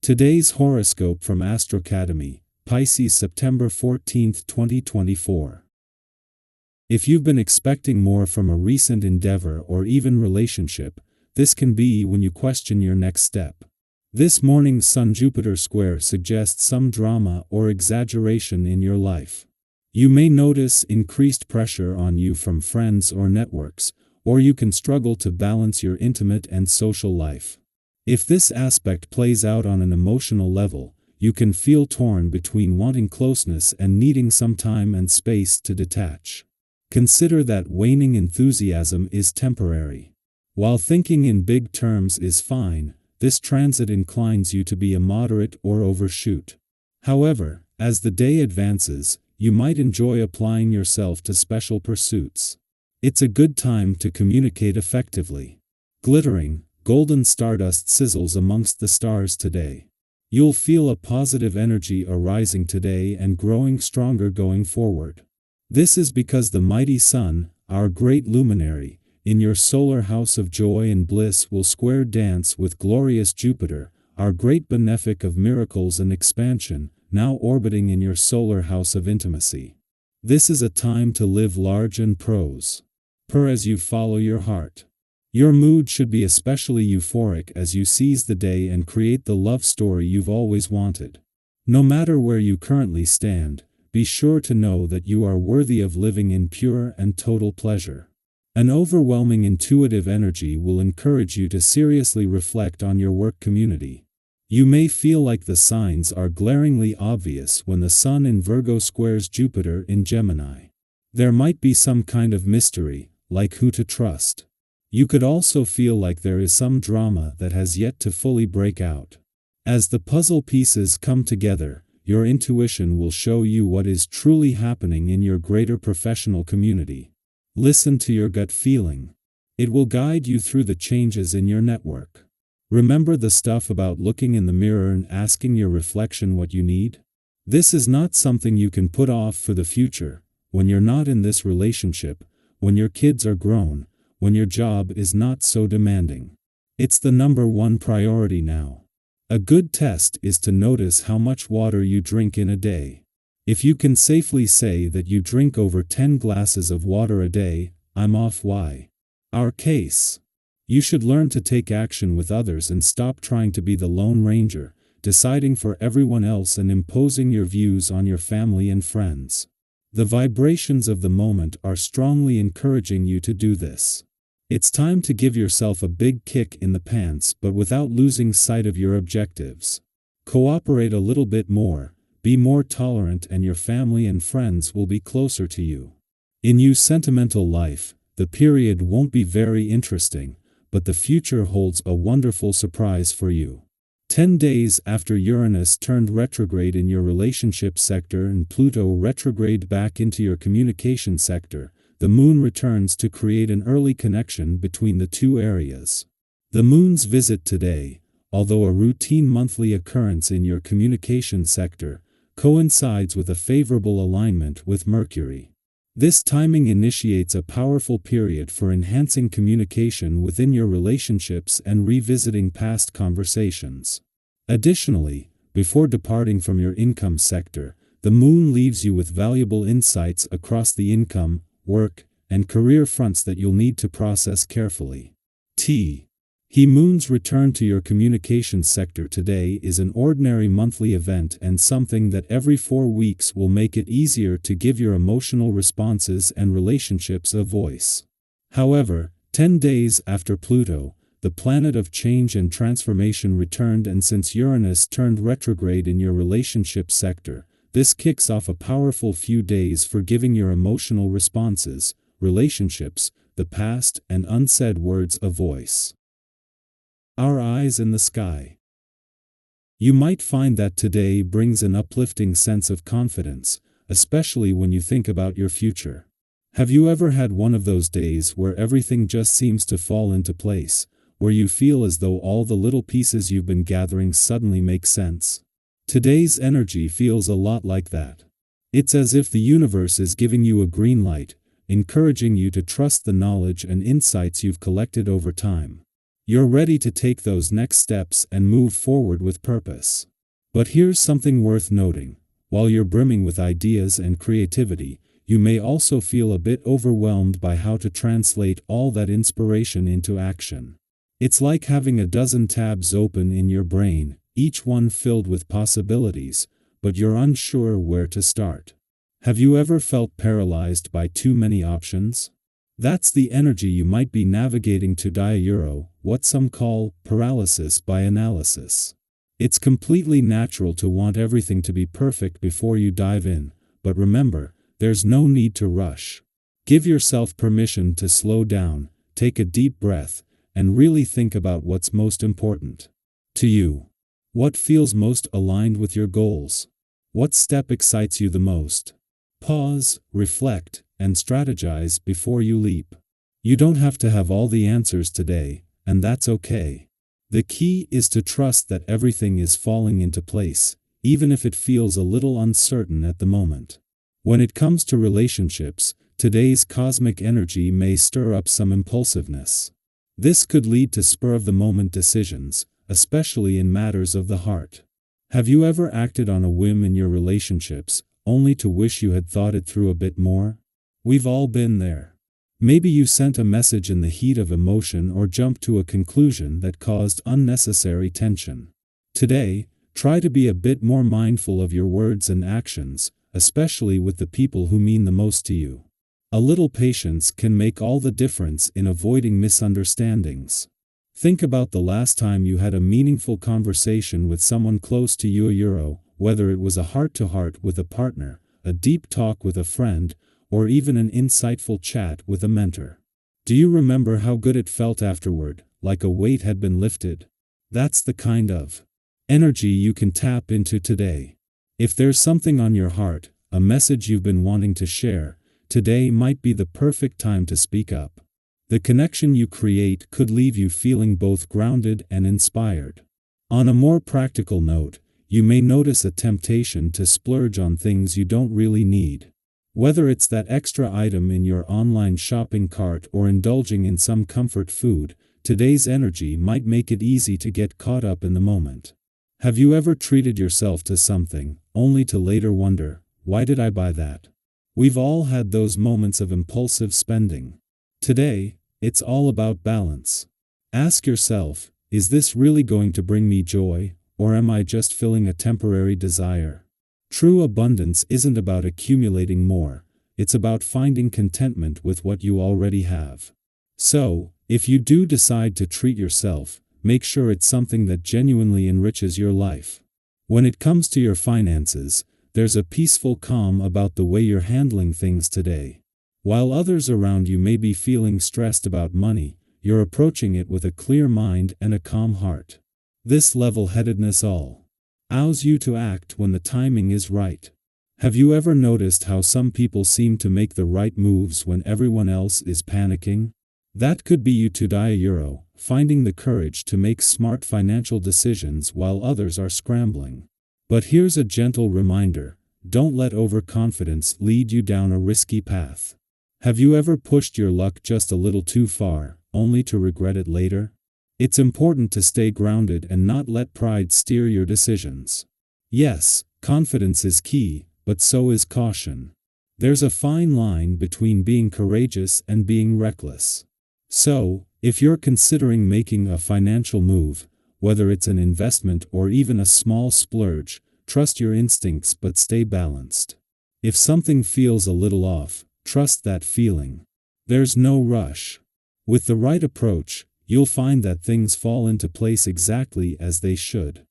Today's horoscope from Astrocademy, Pisces September 14, 2024. If you've been expecting more from a recent endeavor or even relationship, this can be when you question your next step. This morning's Sun-Jupiter square suggests some drama or exaggeration in your life. You may notice increased pressure on you from friends or networks, or you can struggle to balance your intimate and social life. If this aspect plays out on an emotional level, you can feel torn between wanting closeness and needing some time and space to detach. Consider that waning enthusiasm is temporary. While thinking in big terms is fine, this transit inclines you to be immoderate or overshoot. However, as the day advances, you might enjoy applying yourself to special pursuits. It's a good time to communicate effectively. Glittering, golden stardust sizzles amongst the stars today. You'll feel a positive energy arising today and growing stronger going forward. This is because the mighty Sun, our great luminary, in your solar house of joy and bliss will square dance with glorious Jupiter, our great benefic of miracles and expansion, now orbiting in your solar house of intimacy. This is a time to live large and prose. Purr as you follow your heart. Your mood should be especially euphoric as you seize the day and create the love story you've always wanted. No matter where you currently stand, be sure to know that you are worthy of living in pure and total pleasure. An overwhelming intuitive energy will encourage you to seriously reflect on your work community. You may feel like the signs are glaringly obvious when the Sun in Virgo squares Jupiter in Gemini. There might be some kind of mystery, like who to trust. You could also feel like there is some drama that has yet to fully break out. As the puzzle pieces come together, your intuition will show you what is truly happening in your greater professional community. Listen to your gut feeling. It will guide you through the changes in your network. Remember the stuff about looking in the mirror and asking your reflection what you need? This is not something you can put off for the future, when you're not in this relationship, when your kids are grown, when your job is not so demanding. It's the number one priority now. A good test is to notice how much water you drink in a day. If you can safely say that you drink over 10 glasses of water a day, I'm off. Why? Our case. You should learn to take action with others and stop trying to be the Lone Ranger, deciding for everyone else and imposing your views on your family and friends. The vibrations of the moment are strongly encouraging you to do this. It's time to give yourself a big kick in the pants but without losing sight of your objectives. Cooperate a little bit more, be more tolerant, and your family and friends will be closer to you. In your sentimental life, the period won't be very interesting, but the future holds a wonderful surprise for you. 10 days after Uranus turned retrograde in your relationship sector and Pluto retrograde back into your communication sector, the Moon returns to create an early connection between the two areas. The Moon's visit today, although a routine monthly occurrence in your communication sector, coincides with a favorable alignment with Mercury. This timing initiates a powerful period for enhancing communication within your relationships and revisiting past conversations. Additionally, before departing from your income sector, the Moon leaves you with valuable insights across the income, work, and career fronts that you'll need to process carefully. Moon's return to your communications sector today is an ordinary monthly event and something that every 4 weeks will make it easier to give your emotional responses and relationships a voice. However, 10 days after Pluto, the planet of change and transformation, returned, and since Uranus turned retrograde in your relationship sector, this kicks off a powerful few days for giving your emotional responses, relationships, the past, and unsaid words a voice. Our eyes in the sky. You might find that today brings an uplifting sense of confidence, especially when you think about your future. Have you ever had one of those days where everything just seems to fall into place, where you feel as though all the little pieces you've been gathering suddenly make sense? Today's energy feels a lot like that. It's as if the universe is giving you a green light, encouraging you to trust the knowledge and insights you've collected over time. You're ready to take those next steps and move forward with purpose. But here's something worth noting. While you're brimming with ideas and creativity, you may also feel a bit overwhelmed by how to translate all that inspiration into action. It's like having a dozen tabs open in your brain, each one filled with possibilities, but you're unsure where to start. Have you ever felt paralyzed by too many options? That's the energy you might be navigating to what some call paralysis by analysis. It's completely natural to want everything to be perfect before you dive in, but remember, there's no need to rush. Give yourself permission to slow down, take a deep breath, and really think about what's most important to you. What feels most aligned with your goals? What step excites you the most? Pause, reflect, and strategize before you leap. You don't have to have all the answers today, and that's okay. The key is to trust that everything is falling into place, even if it feels a little uncertain at the moment. When it comes to relationships, today's cosmic energy may stir up some impulsiveness. This could lead to spur-of-the-moment decisions, especially in matters of the heart. Have you ever acted on a whim in your relationships, only to wish you had thought it through a bit more? We've all been there. Maybe you sent a message in the heat of emotion or jumped to a conclusion that caused unnecessary tension. Today, try to be a bit more mindful of your words and actions, especially with the people who mean the most to you. A little patience can make all the difference in avoiding misunderstandings. Think about the last time you had a meaningful conversation with someone close to you, whether it was a heart-to-heart with a partner, a deep talk with a friend, or even an insightful chat with a mentor. Do you remember how good it felt afterward, like a weight had been lifted? That's the kind of energy you can tap into today. If there's something on your heart, a message you've been wanting to share, today might be the perfect time to speak up. The connection you create could leave you feeling both grounded and inspired. On a more practical note, you may notice a temptation to splurge on things you don't really need. Whether it's that extra item in your online shopping cart or indulging in some comfort food, today's energy might make it easy to get caught up in the moment. Have you ever treated yourself to something, only to later wonder, why did I buy that? We've all had those moments of impulsive spending. Today, it's all about balance. Ask yourself, is this really going to bring me joy, or am I just filling a temporary desire? True abundance isn't about accumulating more, it's about finding contentment with what you already have. So, if you do decide to treat yourself, make sure it's something that genuinely enriches your life. When it comes to your finances, there's a peaceful calm about the way you're handling things today. While others around you may be feeling stressed about money, you're approaching it with a clear mind and a calm heart. This level-headedness allows you to act when the timing is right. Have you ever noticed how some people seem to make the right moves when everyone else is panicking? That could be you today, finding the courage to make smart financial decisions while others are scrambling. But here's a gentle reminder, don't let overconfidence lead you down a risky path. Have you ever pushed your luck just a little too far, only to regret it later? It's important to stay grounded and not let pride steer your decisions. Yes, confidence is key, but so is caution. There's a fine line between being courageous and being reckless. So, if you're considering making a financial move, whether it's an investment or even a small splurge, trust your instincts but stay balanced. If something feels a little off, trust that feeling. There's no rush. With the right approach, you'll find that things fall into place exactly as they should.